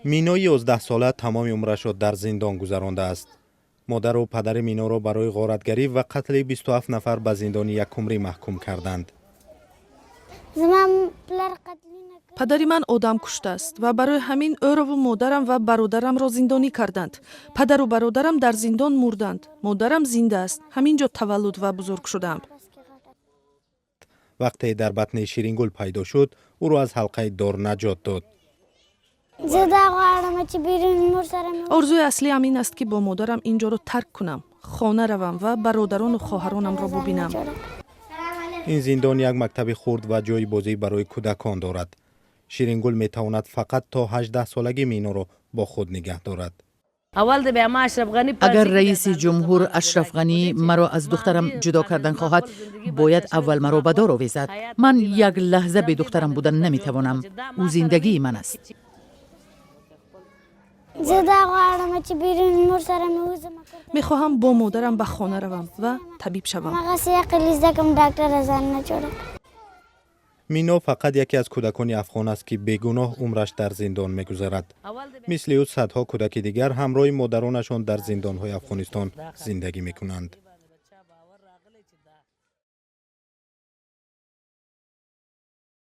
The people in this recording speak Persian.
مینا 11 ساله تمام عمرش را در زندان گذرانده است. مادر و پدر مینا را برای غارتگری و قتل 27 نفر به زندان یکمری محکوم کردند. پدری من آدم کشته است و برای همین او را و مادرم و برادرم را زندانی کردند. پدر و برادرم در زندان مردند. مادرم زنده است. همینجا تولد و بزرگ شدم. وقتی در بطن شیرینگل پیدا شد، او را از حلقه دار نجات داد. آرزوی اصلی این است که با مادرم اینجا را ترک کنم، خانه روم و برادران و خواهرانم را ببینم. این زندان یک مکتب خرد و جای بازی برای کودکان دارد. شیرینگل می تواند فقط تا 18 سالگی مینا را با خود نگه دارد. اگر رئیس جمهور اشرف غنی مرا از دخترم جدا کردن خواهد، باید اول مرا به دار آویزد. من یک لحظه به دخترم بودن نمی توانم. او زندگی من است. می خواهم با مادرم به خانه روم و طبیب شوم. مینا فقط یکی از کودکان افغان است که بیگناه عمرش در زندان می‌گذرد. مثل او صدها کودک دیگر همراه مادرانشان در زندان‌های افغانستان زندگی می‌کنند.